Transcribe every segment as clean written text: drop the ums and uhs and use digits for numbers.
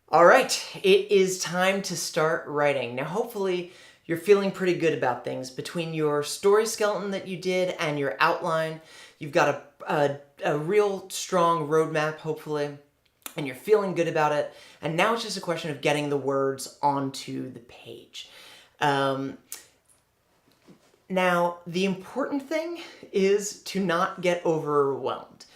All right, it is time to start writing. Now, hopefully, you're feeling pretty good about things. Between your story skeleton that you did and your outline, you've got a real strong roadmap, hopefully, and you're feeling good about it. And now it's just a question of getting the words onto the page. Now, the important thing is to not get overwhelmed.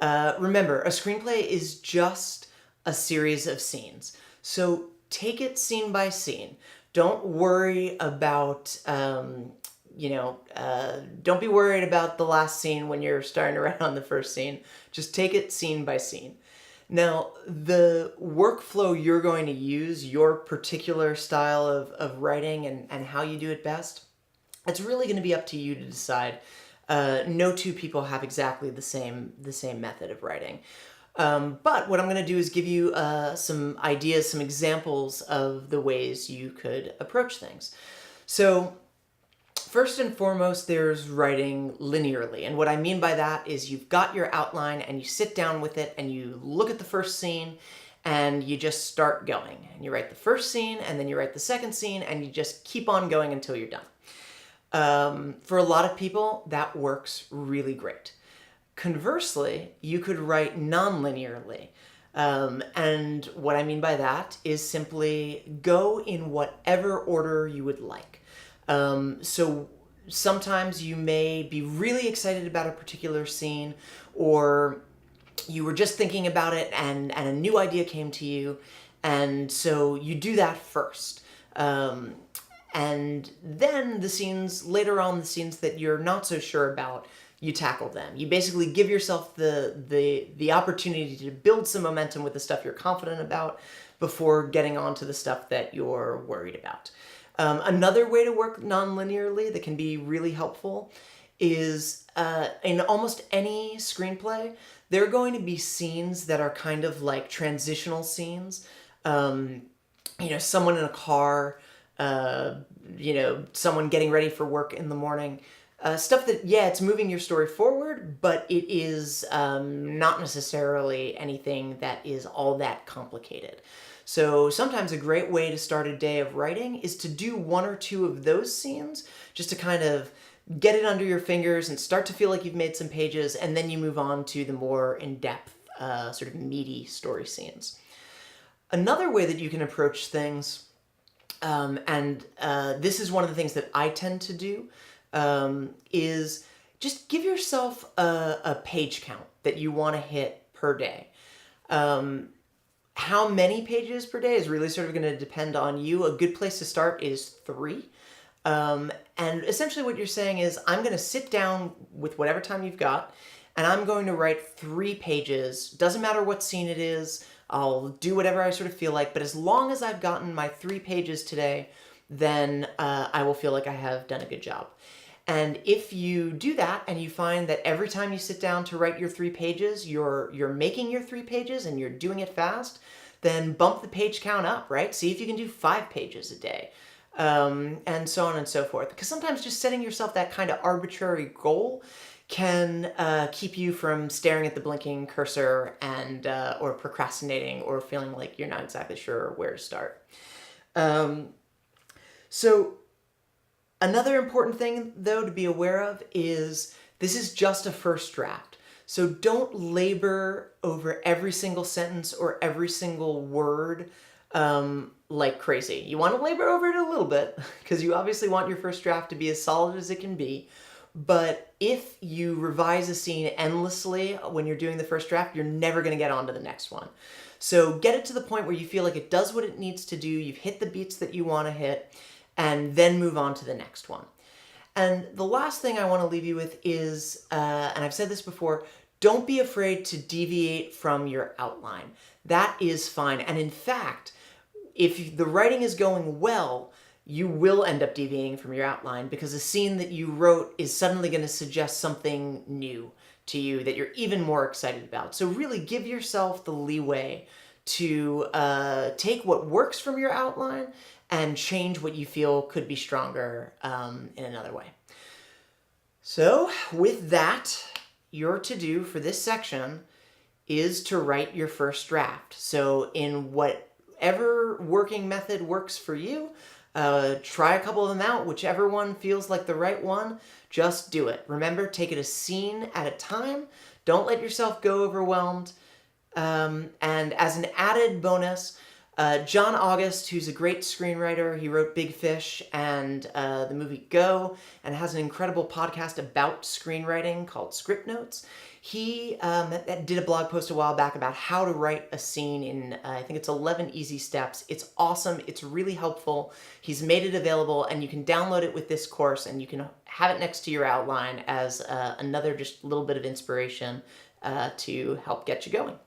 Remember, a screenplay is just a series of scenes. So take it scene by scene. Don't worry about, don't be worried about the last scene when you're starting to write on the first scene. Just take it scene by scene. Now, the workflow you're going to use, your particular style of writing and how you do it best, it's really going to be up to you to decide. No two people have exactly the same method of writing. But what I'm going to do is give you some ideas, some examples of the ways you could approach things. So first and foremost, there's writing linearly. And what I mean by that is you've got your outline and you sit down with it and you look at the first scene and you just start going. And you write the first scene and then you write the second scene and you just keep on going until you're done. For a lot of people, that works really great. Conversely, you could write non-linearly. And what I mean by that is simply go in whatever order you would like. So sometimes you may be really excited about a particular scene, or you were just thinking about it and a new idea came to you, and so you do that first. And then the scenes, later on, the scenes that you're not so sure about, you tackle them. You basically give yourself the opportunity to build some momentum with the stuff you're confident about before getting on to the stuff that you're worried about. Another way to work non-linearly that can be really helpful is in almost any screenplay, there are going to be scenes that are kind of like transitional scenes. Someone in a car, someone getting ready for work in the morning. Stuff that, it's moving your story forward, but it is not necessarily anything that is all that complicated. So sometimes a great way to start a day of writing is to do one or two of those scenes, just to kind of get it under your fingers and start to feel like you've made some pages, and then you move on to the more in-depth, sort of meaty story scenes. Another way that you can approach things, this is one of the things that I tend to do, is just give yourself a page count that you want to hit per day. How many pages per day is really sort of going to depend on you. A good place to start is 3. And essentially what you're saying is, I'm going to sit down with whatever time you've got, and I'm going to write 3 pages. Doesn't matter what scene it is. I'll do whatever I sort of feel like, but as long as I've gotten my 3 pages today, then I will feel like I have done a good job. And if you do that and you find that every time you sit down to write your 3 pages, you're making your 3 pages and you're doing it fast, then bump the page count up, right? See if you can do 5 pages a day, and so on and so forth. Because sometimes just setting yourself that kind of arbitrary goal can keep you from staring at the blinking cursor and or procrastinating or feeling like you're not exactly sure where to start. So another important thing, though, to be aware of is this is just a first draft. So don't labor over every single sentence or every single word like crazy. You want to labor over it a little bit because you obviously want your first draft to be as solid as it can be. But if you revise a scene endlessly when you're doing the first draft, you're never going to get on to the next one. So get it to the point where you feel like it does what it needs to do, you've hit the beats that you want to hit, and then move on to the next one. And the last thing I want to leave you with is, and I've said this before, don't be afraid to deviate from your outline. That is fine. And in fact, if the writing is going well, you will end up deviating from your outline because a scene that you wrote is suddenly going to suggest something new to you that you're even more excited about. So really give yourself the leeway to take what works from your outline and change what you feel could be stronger in another way. So with that, your to-do for this section is to write your first draft. So in whatever working method works for you. Try a couple of them out. Whichever one feels like the right one, just do it. Remember, take it a scene at a time. Don't let yourself go overwhelmed. And as an added bonus, John August, who's a great screenwriter, he wrote Big Fish and the movie Go, and has an incredible podcast about screenwriting called Script Notes. He did a blog post a while back about how to write a scene in, I think it's 11 easy steps. It's awesome. It's really helpful. He's made it available, and you can download it with this course, and you can have it next to your outline as another just little bit of inspiration to help get you going.